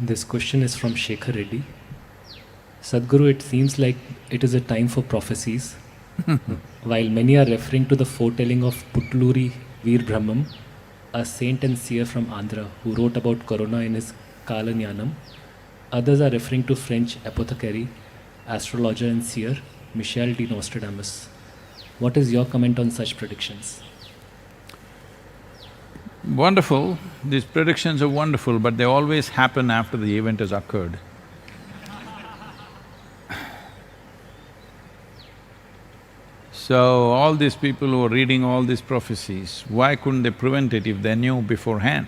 This question is from Shekhar Reddy. Sadhguru, it seems like it is a time for prophecies. While many are referring to the foretelling of Putluri Veer Brahmam, a saint and seer from Andhra who wrote about Corona in his Kalanyanam, others are referring to French apothecary, astrologer and seer Michel de Nostradamus. What is your comment on such predictions? Wonderful, these predictions are wonderful, but they always happen after the event has occurred. So, all these people who are reading all these prophecies, why couldn't they prevent it if they knew beforehand?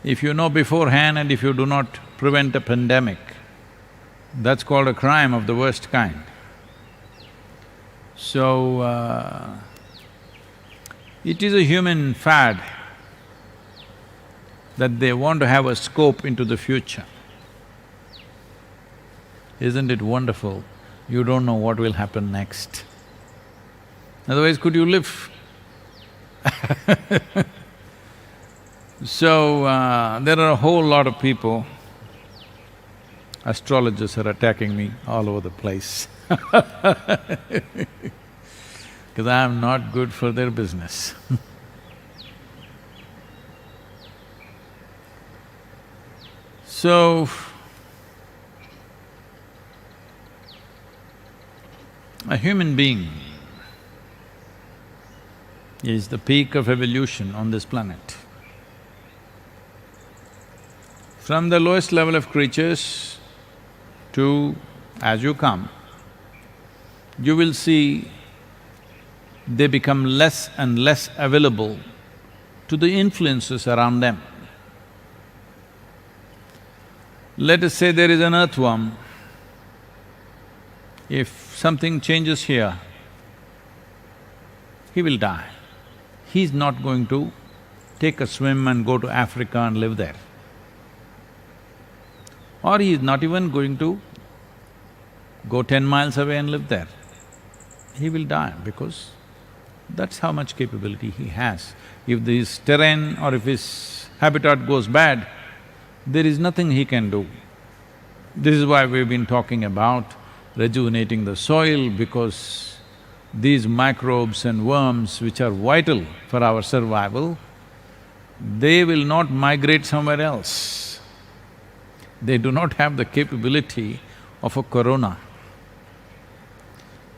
If you know beforehand and if you do not prevent a pandemic, that's called a crime of the worst kind. So, it is a human fad that they want to have a scope into the future. Isn't it wonderful? You don't know what will happen next. Otherwise, could you live? So, there are a whole lot of people, astrologers are attacking me all over the place because I'm not good for their business. So, a human being is the peak of evolution on this planet. From the lowest level of creatures to… as you come, you will see they become less and less available to the influences around them. Let us say there is an earthworm. If something changes here, he will die. He's not going to take a swim and go to Africa and live there. Or he is not even going to go 10 miles away and live there. He will die because that's how much capability he has. If this terrain or if his habitat goes bad, there is nothing he can do. This is why we've been talking about rejuvenating the soil, because these microbes and worms which are vital for our survival, they will not migrate somewhere else. They do not have the capability of a corona.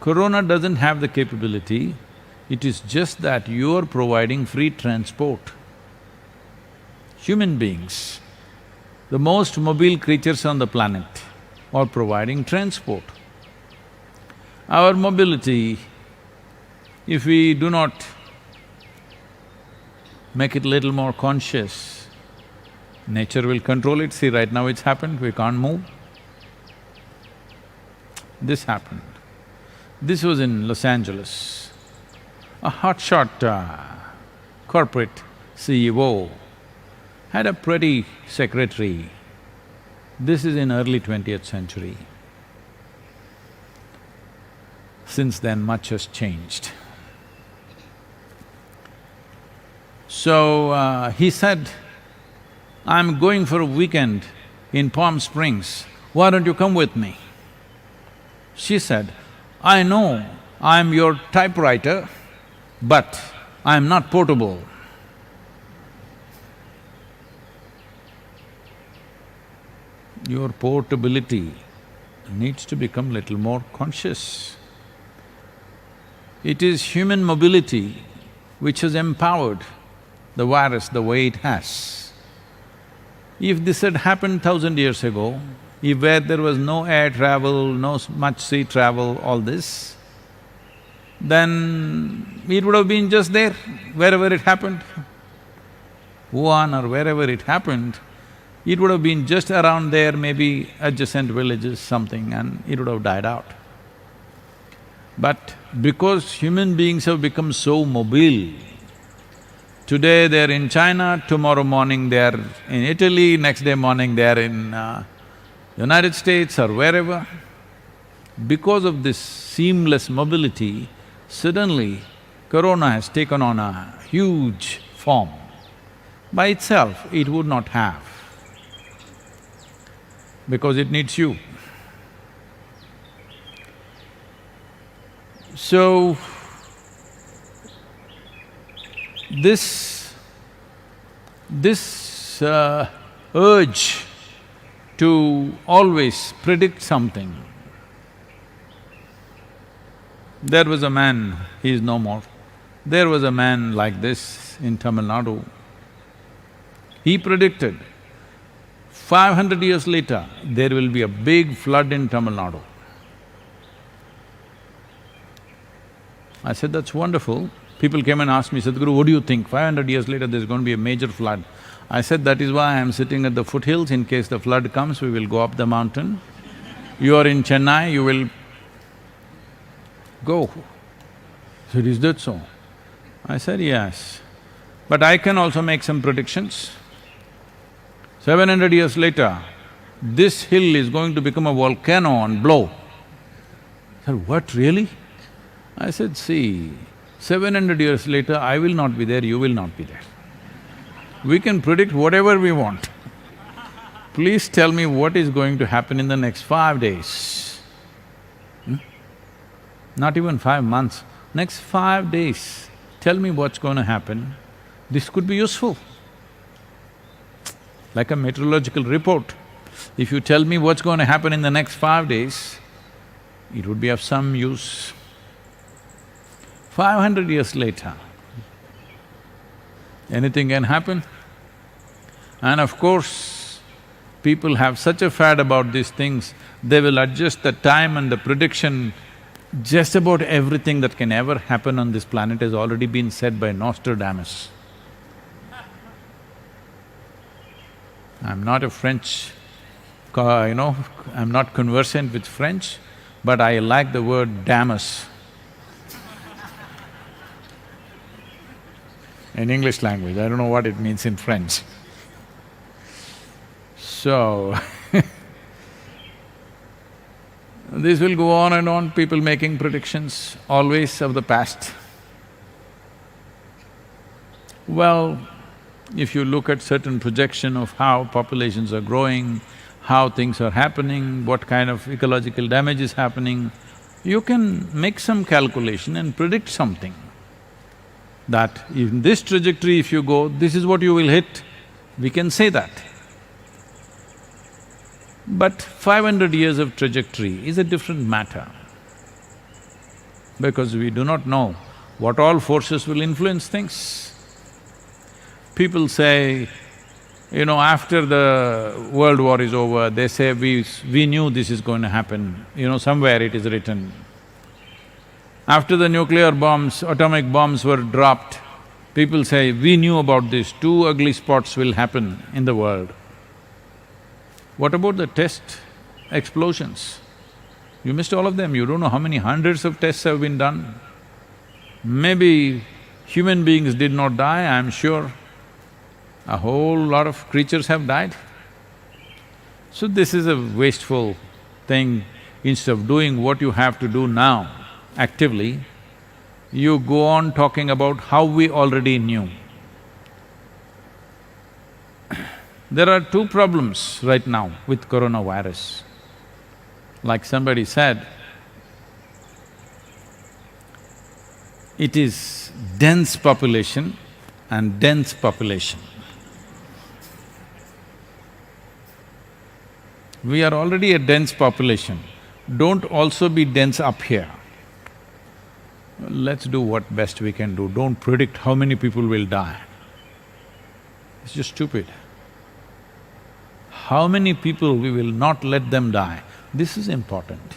Corona doesn't have the capability, it is just that you're providing free transport. Human beings, the most mobile creatures on the planet, are providing transport. Our mobility, if we do not make it little more conscious, nature will control it. See, right now it's happened, we can't move. This happened. This was in Los Angeles. A hotshot corporate CEO had a pretty secretary. This is in early 20th century. Since then, much has changed. So, he said, "I'm going for a weekend in Palm Springs, why don't you come with me?" She said, "I know I'm your typewriter, but I'm not portable." Your portability needs to become little more conscious. It is human mobility which has empowered the virus the way it has. If this had happened 1,000 years ago, if where there was no air travel, no much sea travel, all this, then it would have been just there, wherever it happened. Wuhan or wherever it happened, it would have been just around there, maybe adjacent villages, something, and it would have died out. But because human beings have become so mobile, today they're in China, tomorrow morning they're in Italy, next day morning they're in United States or wherever. Because of this seamless mobility, suddenly corona has taken on a huge form. By itself, it would not have. because it needs you. So, this urge to always predict something. There was a man, he is no more. There was a man like this in Tamil Nadu. He predicted 500 years later, there will be a big flood in Tamil Nadu. I said, that's wonderful. People came and asked me, Sadhguru, what do you think? 500 years later, there's going to be a major flood. I said, that is why I'm sitting at the foothills. In case the flood comes, we will go up the mountain. You are in Chennai, you will go. He said, is that so? I said, yes. But I can also make some predictions. 700 years later, this hill is going to become a volcano and blow. I said, what, really? I said, see, 700 years later, I will not be there, you will not be there. We can predict whatever we want. Please tell me what is going to happen in the next 5 days. Not even 5 months, next 5 days, tell me what's going to happen. This could be useful. Like a meteorological report. If you tell me what's going to happen in the next 5 days, it would be of some use. 500 years later, anything can happen. And of course, people have such a fad about these things, they will adjust the time and the prediction. Just about everything that can ever happen on this planet has already been said by Nostradamus. I'm not a French, I'm not conversant with French, but I like the word Damus in English language. I don't know what it means in French. So, this will go on and on, people making predictions, always of the past. Well, if you look at certain projection of how populations are growing, how things are happening, what kind of ecological damage is happening, you can make some calculation and predict something. That in this trajectory if you go, this is what you will hit, we can say that. But 500 years of trajectory is a different matter, because we do not know what all forces will influence things. People say, after the world war is over, they say, we knew this is going to happen, somewhere it is written. After the nuclear bombs, atomic bombs were dropped, people say, we knew about this, 2 ugly spots will happen in the world. What about the test explosions? You missed all of them, you don't know how many hundreds of tests have been done. Maybe human beings did not die, I'm sure. A whole lot of creatures have died. So this is a wasteful thing. Instead of doing what you have to do now actively, you go on talking about how we already knew. There are 2 problems right now with coronavirus. Like somebody said, it is dense population and dense population. We are already a dense population, don't also be dense up here. Let's do what best we can do, don't predict how many people will die. It's just stupid. How many people we will not let them die, this is important.